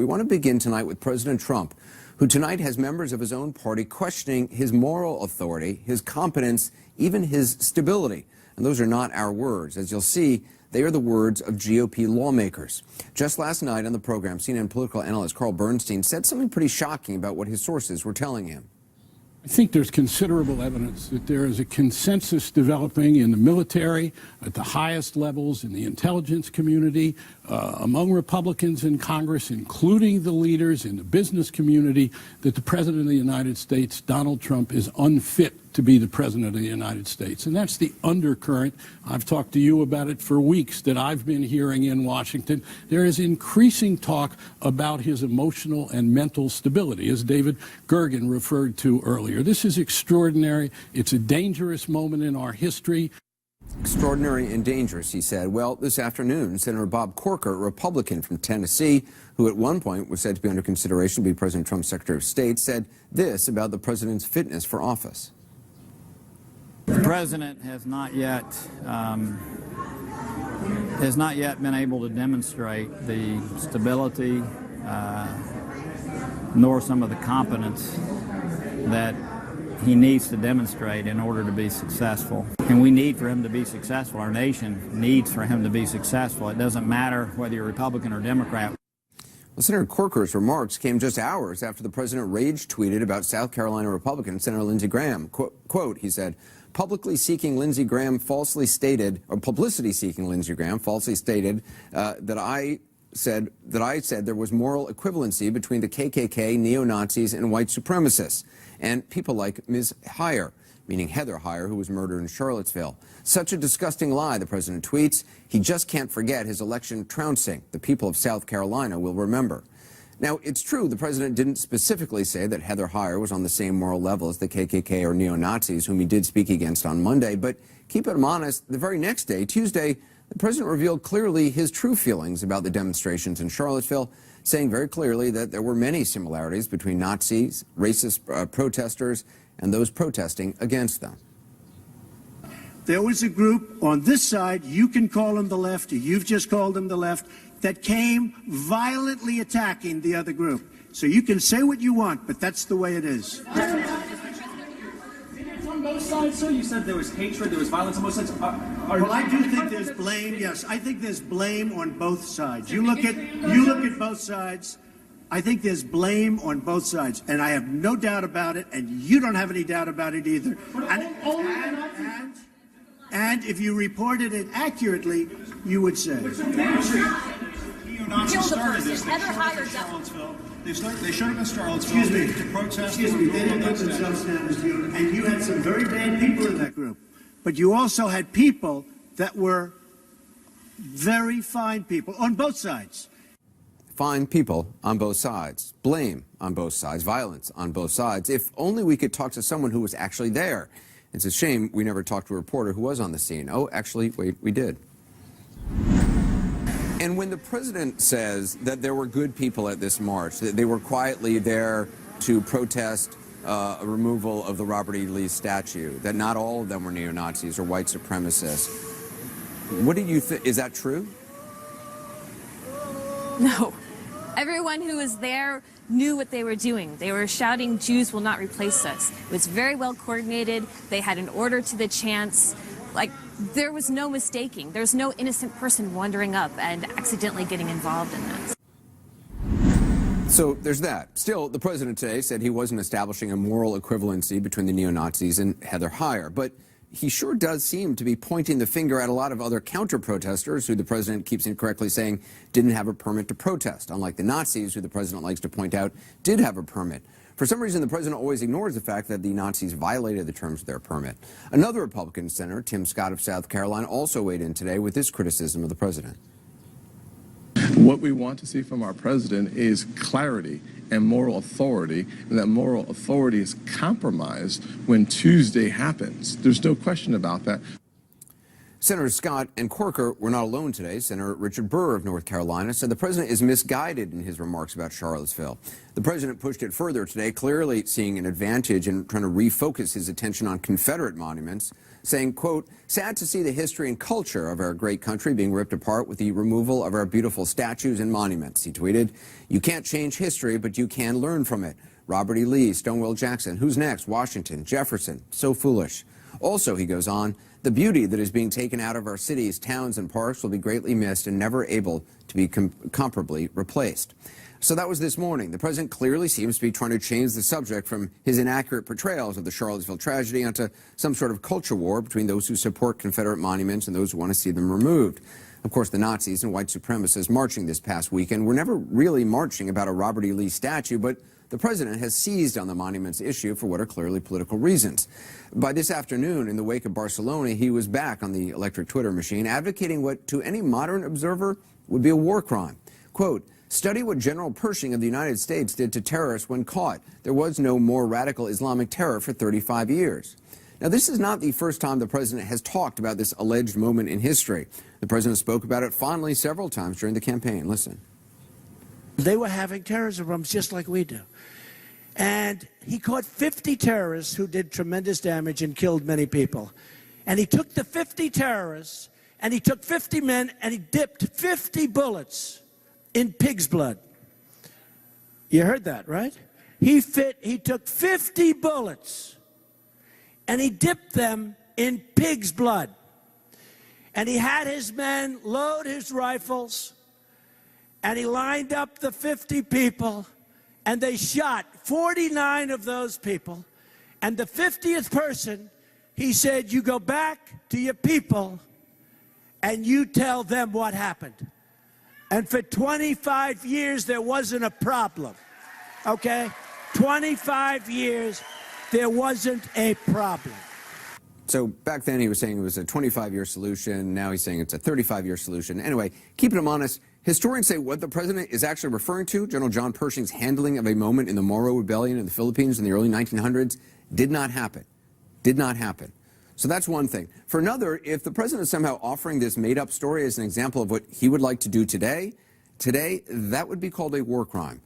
We want to begin tonight with President Trump, who tonight has members of his own party questioning his moral authority, his competence, even his stability. And those are not our words. As you'll see, they are the words of GOP lawmakers. Just last night on the program, CNN political analyst Carl Bernstein said something pretty shocking about what his sources were telling him. I think there's considerable evidence that there is a consensus developing in the military, at the highest levels, in the intelligence community, among Republicans in Congress, including the leaders in the business community, that the President of the United States, Donald Trump, is unfit to be the President of the United States. And that's the undercurrent. I've talked to you about it for weeks that I've been hearing in Washington. There is increasing talk about his emotional and mental stability, as David Gergen referred to earlier. This is extraordinary. It's a dangerous moment in our history. Extraordinary and dangerous, he said. Well, this afternoon, Senator Bob Corker, a Republican from Tennessee, who at one point was said to be under consideration to be President Trump's Secretary of State, said this about the president's fitness for office. The president has not yet been able to demonstrate the stability nor some of the competence that he needs to demonstrate in order to be successful. And we need for him to be successful. Our nation needs for him to be successful. It doesn't matter whether you're Republican or Democrat. Well, Senator Corker's remarks came just hours after the president rage tweeted about South Carolina Republican Senator Lindsey Graham. Quote, he said, publicity seeking Lindsey Graham falsely stated that I said there was moral equivalency between the KKK, neo-Nazis, and white supremacists, and people like Ms. Heyer, meaning Heather Heyer, who was murdered in Charlottesville. Such a disgusting lie, the president tweets. He just can't forget his election trouncing. The people of South Carolina will remember. Now, it's true the president didn't specifically say that Heather Heyer was on the same moral level as the KKK or neo-Nazis, whom he did speak against on Monday, but keep him honest, the very next day, Tuesday, the president revealed clearly his true feelings about the demonstrations in Charlottesville, saying very clearly that there were many similarities between Nazis, racist protesters, and those protesting against them. There was a group on this side, you can call them the left, or you've just called them the left, that came violently attacking the other group. So you can say what you want, but that's the way it is. It's on both sides, sir. You said there was hatred, there was violence on both sides. Well, I do think there's blame. Yes, I think there's blame on both sides. You look at both sides. I think there's blame on both sides, and I have no doubt about it, and you don't have any doubt about it either. And if you reported it accurately, you would say. Neo-Nazis started this. They showed up in Charlottesville to protest. Excuse me, they didn't put themselves down as you, and you had some very bad people in that group. But you also had people that were very fine people on both sides. Fine people on both sides, blame on both sides, violence on both sides. If only we could talk to someone who was actually there. It's a shame we never talked to a reporter who was on the scene. Oh, actually, wait, we did. And when the president says that there were good people at this march, that they were quietly there to protest a removal of the Robert E. Lee statue, that not all of them were neo-Nazis or white supremacists, what do you think? Is that true? No. Everyone who was there knew what they were doing. They were shouting, "Jews will not replace us." It was very well coordinated. They had an order to the chants. Like, there was no mistaking. There's no innocent person wandering up and accidentally getting involved in this. So there's that. Still, the president today said he wasn't establishing a moral equivalency between the neo-Nazis and Heather Heyer, but he sure does seem to be pointing the finger at a lot of other counter-protesters who the president keeps incorrectly saying didn't have a permit to protest, unlike the Nazis, who the president likes to point out did have a permit. For some reason, the president always ignores the fact that the Nazis violated the terms of their permit. Another Republican senator, Tim Scott of South Carolina, also weighed in today with this criticism of the president. What we want to see from our president is clarity and moral authority, and that moral authority is compromised when Tuesday happens. There's no question about that. Senators Scott and Corker were not alone today. Senator Richard Burr of North Carolina said the president is misguided in his remarks about Charlottesville. The president pushed it further today, clearly seeing an advantage in trying to refocus his attention on Confederate monuments, saying, quote, "Sad to see the history and culture of our great country being ripped apart with the removal of our beautiful statues and monuments." He tweeted, "You can't change history, but you can learn from it. Robert E. Lee, Stonewall Jackson, who's next? Washington, Jefferson, so foolish." Also, he goes on, "The beauty that is being taken out of our cities, towns, and parks will be greatly missed and never able to be comparably replaced." So that was this morning. The president clearly seems to be trying to change the subject from his inaccurate portrayals of the Charlottesville tragedy onto some sort of culture war between those who support Confederate monuments and those who want to see them removed. Of course, the Nazis and white supremacists marching this past weekend were never really marching about a Robert E. Lee statue, but the president has seized on the monuments issue for what are clearly political reasons. By this afternoon, in the wake of Barcelona, he was back on the electric Twitter machine, advocating what, to any modern observer, would be a war crime. Quote, "Study what General Pershing of the United States did to terrorists when caught. There was no more radical Islamic terror for 35 years. Now, this is not the first time the president has talked about this alleged moment in history. The president spoke about it fondly several times during the campaign. Listen. They were having terrorism bombs just like we do. And he caught 50 terrorists who did tremendous damage and killed many people. And he took the 50 terrorists, and he took 50 men, and he dipped 50 bullets in pig's blood. You heard that, right? He took 50 bullets, and he dipped them in pig's blood. And he had his men load his rifles, and he lined up the 50 people, and they shot 49 of those people. And the 50th person, he said, "You go back to your people and you tell them what happened." And for 25 years, there wasn't a problem, okay? 25 years, there wasn't a problem. So back then he was saying it was a 25-year solution. Now he's saying it's a 35-year solution. Anyway, keeping him honest, historians say what the president is actually referring to, General John Pershing's handling of a moment in the Moro Rebellion in the Philippines in the early 1900s, did not happen. Did not happen. So that's one thing. For another, if the president is somehow offering this made-up story as an example of what he would like to do today, that would be called a war crime.